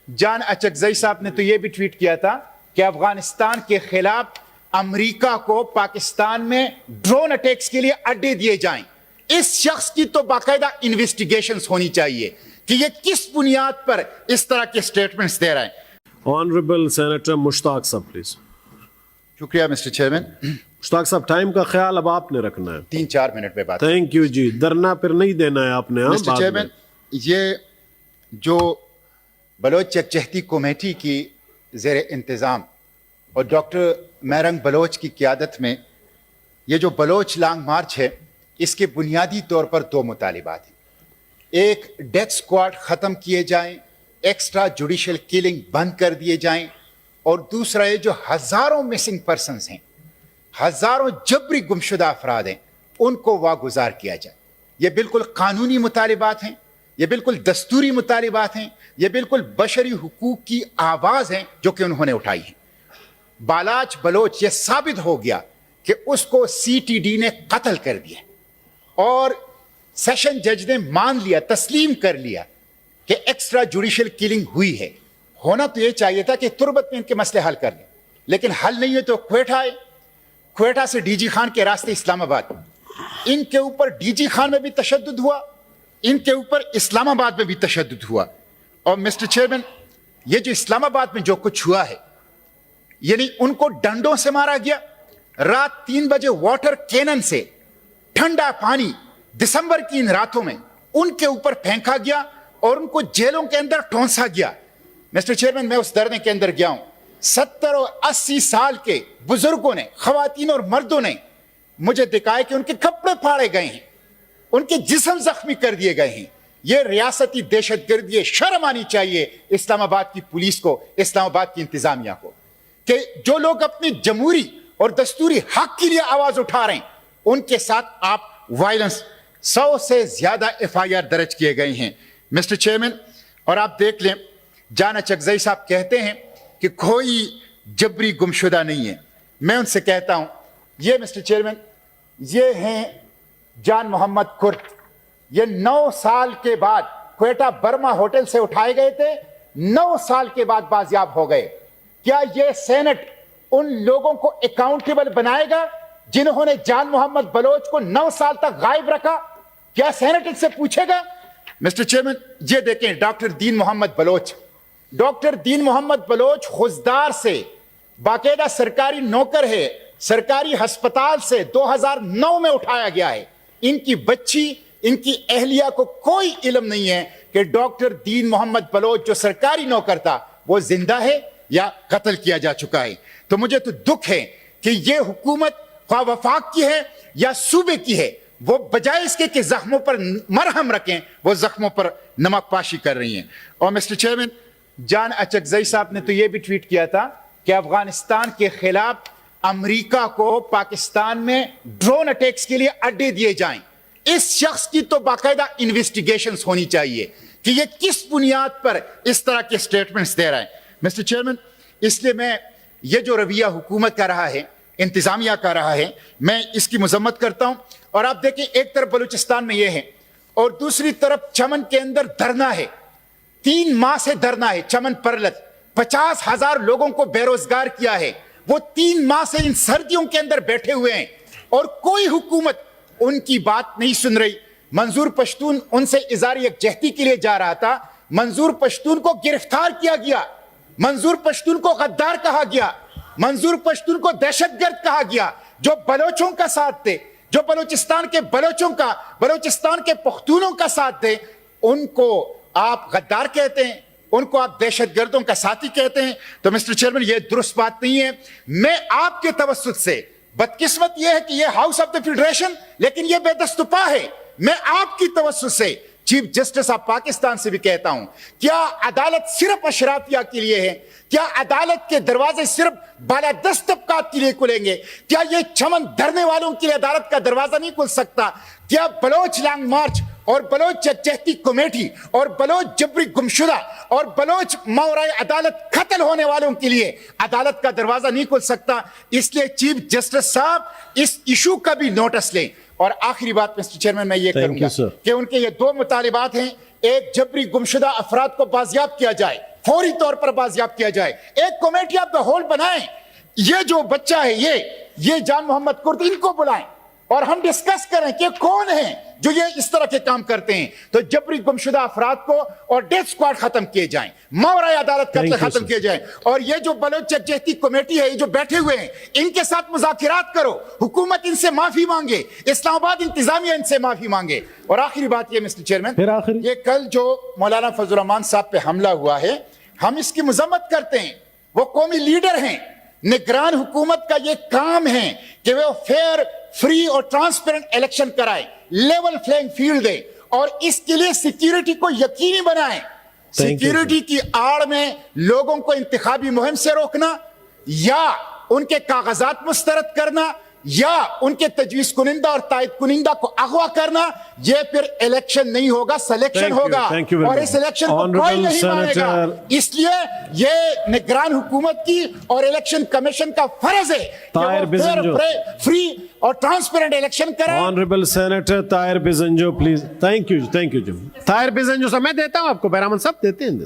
جان اچکزئی صاحب نے تو یہ بھی ٹویٹ کیا تھا کہ افغانستان کے خلاف امریکہ کو پاکستان میں ڈرون اٹیکس کے لیے اڈے دیے جائیں. اس شخص کی تو باقاعدہ انویسٹیگیشنز ہونی چاہیے کہ یہ کس بنیاد پر اس طرح کے سٹیٹمنٹس دے رہا ہے. آنریبل سینیٹر مشتاق صاحب پلیز. شکریہ مسٹر چیئرمین. مشتاق صاحب ٹائم کا خیال اب آپ نے رکھنا ہے. 3-4 منٹ میں بات. تھینک یو جی. درنا پھر نہیں دینا ہے آپ نے. مسٹر چیئرمین, یہ جو بلوچ یکجہتی کمیٹی کی زیر انتظام اور ڈاکٹر میرنگ بلوچ کی قیادت میں یہ جو بلوچ لانگ مارچ ہے, اس کے بنیادی طور پر 2 مطالبات ہیں. ایک, ڈیتھ سکواڈ ختم کیے جائیں, ایکسٹرا جوڈیشل کلنگ بند کر دیے جائیں, اور دوسرا یہ جو ہزاروں مسنگ پرسنز ہیں, ہزاروں جبری گمشدہ افراد ہیں, ان کو واگزار کیا جائے. یہ بالکل قانونی مطالبات ہیں, یہ بالکل دستوری مطالبات ہیں, یہ بالکل بشری حقوق کی آواز ہیں جو کہ انہوں نے اٹھائی ہے. بالاچ بلوچ یہ ثابت ہو گیا کہ اس کو سی ٹی ڈی نے قتل کر دیا, اور سیشن جج نے مان لیا, تسلیم کر لیا کہ ایکسٹرا جوڈیشل کلنگ ہوئی ہے. ہونا تو یہ چاہیے تھا کہ تربت میں ان کے مسئلے حل کر لیں, لیکن حل نہیں ہے تو کوئٹہ آئے, کوئٹہ سے ڈی جی خان کے راستے اسلام آباد. ان کے اوپر ڈی جی خان میں بھی تشدد ہوا, ان کے اوپر اسلام آباد میں بھی تشدد ہوا. اور مسٹر چیئرمین, یہ جو اسلام آباد میں جو کچھ ہوا ہے, یعنی ان کو ڈنڈوں سے مارا گیا, رات 3 بجے واٹر کینن سے ٹھنڈا پانی دسمبر کی ان راتوں میں ان کے اوپر پھینکا گیا, اور ان کو جیلوں کے اندر ٹھونسا گیا. مسٹر چیئرمین, میں اس دھرنے کے اندر گیا ہوں. 70 اور 80 سال کے بزرگوں نے, خواتین اور مردوں نے مجھے دکھایا کہ ان کے کپڑے پھاڑے گئے ہیں, ان کے جسم زخمی کر دیے گئے ہیں. یہ ریاستی دہشت گردی ہے. شرم آنی چاہیے اسلام آباد کی پولیس کو, اسلام آباد کی انتظامیہ کو, کہ جو لوگ اپنی جمہوری اور دستوری حق کے لیے آواز اٹھا رہے ہیں, ان کے ساتھ آپ وائلنس. 100 سے زیادہ FIR درج کیے گئے ہیں مسٹر چیئرمین. اور آپ دیکھ لیں, جان اچکزئی صاحب کہتے ہیں کہ کوئی جبری گمشدہ نہیں ہے. میں ان سے کہتا ہوں, یہ مسٹر چیئرمین, یہ ہیں جان محمد کرد. یہ 9 سال کے بعد کوئٹہ برما ہوٹل سے اٹھائے گئے تھے, 9 سال کے بعد بازیاب ہو گئے. کیا یہ سینٹ ان لوگوں کو اکاؤنٹیبل بنائے گا جنہوں نے جان محمد بلوچ کو 9 سال تک غائب رکھا؟ کیا سینٹ ان سے پوچھے گا؟ مسٹر چیئرمین, یہ دیکھیں ڈاکٹر دین محمد بلوچ. ڈاکٹر دین محمد بلوچ خوزدار سے باقاعدہ سرکاری نوکر ہے, سرکاری ہسپتال سے 2009 میں اٹھایا گیا ہے. ان کی بچی, ان کی اہلیہ کو کوئی علم نہیں ہے کہ ڈاکٹر دین محمد بلوچ جو سرکاری نوکر تھا وہ زندہ ہے یا قتل کیا جا چکا ہے. تو مجھے تو دکھ ہے کہ یہ حکومت خواہ وفاق کی ہے یا صوبے کی ہے, وہ بجائے اس کے کہ زخموں پر مرہم رکھیں, وہ زخموں پر نمک پاشی کر رہی ہیں. اور مسٹر چیئرمین, جان اچکزئی صاحب نے تو یہ بھی ٹویٹ کیا تھا کہ افغانستان کے خلاف امریکہ کو پاکستان میں ڈرون اٹیکس کے لیے اڈے دیے جائیں. اس شخص کی تو باقاعدہ انویسٹیگیشنز ہونی چاہیے کہ یہ کس بنیاد پر اس طرح کے سٹیٹمنٹس دے رہا ہے. مسٹر چیئرمین, اس لیے میں یہ جو رویہ حکومت کا رہا ہے, انتظامیہ کا رہا ہے, میں اس کی مذمت کرتا ہوں. اور آپ دیکھیں, ایک طرف بلوچستان میں یہ ہے اور دوسری طرف چمن کے اندر دھرنا ہے. 3 ماہ سے دھرنا ہے چمن پرلت. 50,000 لوگوں کو بے روزگار کیا ہے. وہ 3 ماہ سے ان سردیوں کے اندر بیٹھے ہوئے ہیں اور کوئی حکومت ان کی بات نہیں سن رہی. منظور پشتون ان سے اظہار یکجہتی کے لیے جا رہا تھا, منظور پشتون کو گرفتار کیا گیا, منظور پشتون کو غدار کہا گیا, منظور پشتون کو دہشت گرد کہا گیا. جو بلوچوں کا ساتھ تھے, جو بلوچستان کے بلوچوں کا, بلوچستان کے پختونوں کا ساتھ تھے, ان کو آپ غدار کہتے ہیں, ان کو آپ دہشت گردوں کا ساتھی کہتے ہیں. تو مسٹر چیئرمین, یہ درست بات نہیں ہے. میں آپ کے توسط سے, بدقسمت یہ ہے کہ یہ ہاؤس آف دی فیڈریشن لیکن یہ بے دست و پا ہے, میں آپ کی توسط سے چیف جسٹس آف پاکستان سے بھی کہتا ہوں, کیا عدالت صرف اشرافیہ کے لیے ہے؟ کیا عدالت کے دروازے صرف بالادست طبقات کے لیے کھلیں گے؟ کیا یہ چمن دھرنے والوں کے لیے عدالت کا دروازہ نہیں کھل سکتا؟ کیا بلوچ لانگ مارچ اور بلوچ یکجہتی کمیٹی اور بلوچ جبری گمشدہ اور بلوچ ماورائے عدالت قتل ہونے والوں کے لیے عدالت کا دروازہ نہیں کھل سکتا؟ اس لیے چیف جسٹس صاحب اس ایشو کا بھی نوٹس لیں. اور آخری بات مسٹر چیئرمین میں یہ کروں گا کہ ان کے یہ 2 مطالبات ہیں. ایک, جبری گمشدہ افراد کو بازیاب کیا جائے, فوری طور پر بازیاب کیا جائے. ایک کمیٹی آف دا ہول بنائیں. یہ جو بچہ ہے یہ جان محمد کرد, ان کو بلائیں اور ہم ڈسکس کریں کہ کون ہیں جو یہ اس طرح کے کام کرتے ہیں. تو جبری گمشدہ افراد کو اور ڈیتھ سکواڈ ختم کیے جائیں, ماورائے عدالت قتل ختم کیے جائیں. اور یہ جو بلوچ یکجہتی کمیٹی ہے, یہ جو بیٹھے ہوئے ہیں, ان کے ساتھ مذاکرات کرو, حکومت ان سے معافی مانگے, اسلام آباد انتظامیہ ان سے معافی مانگے. اور آخری بات یہ مسٹر چیئرمین, یہ کل جو مولانا فضل الرحمان صاحب پہ حملہ ہوا ہے, ہم اس کی مذمت کرتے ہیں. وہ قومی لیڈر ہیں, نگران حکومت کا یہ کام ہے کہ وہ فیئر, فری اور ٹرانسپیرنٹ الیکشن کرائے, لیول فلینگ فیلڈ دے, اور اس کے لیے سیکیورٹی کو یقینی بنائیں. سیکیورٹی کی آڑ میں لوگوں کو انتخابی مہم سے روکنا, یا ان کے کاغذات مسترد کرنا, یا ان کے تجویز کنندہ اور تائید کنندہ کو اغوا کرنا, یہ پھر الیکشن نہیں ہوگا, سلیکشن ہوگا, اور اس الیکشن کو کوئی نہیں مانے گا. اس لیے یہ نگران حکومت کی اور الیکشن کمیشن کا فرض ہے کہ وہ فری اور ٹرانسپیرنٹ الیکشن کریں. Honourable senator Tahir Bizenjo please. Thank you ji. Tahir Bizenjo Sahab, میں دیتا ہوں آپ کو, بہرامن صاحب دیتے ہیں.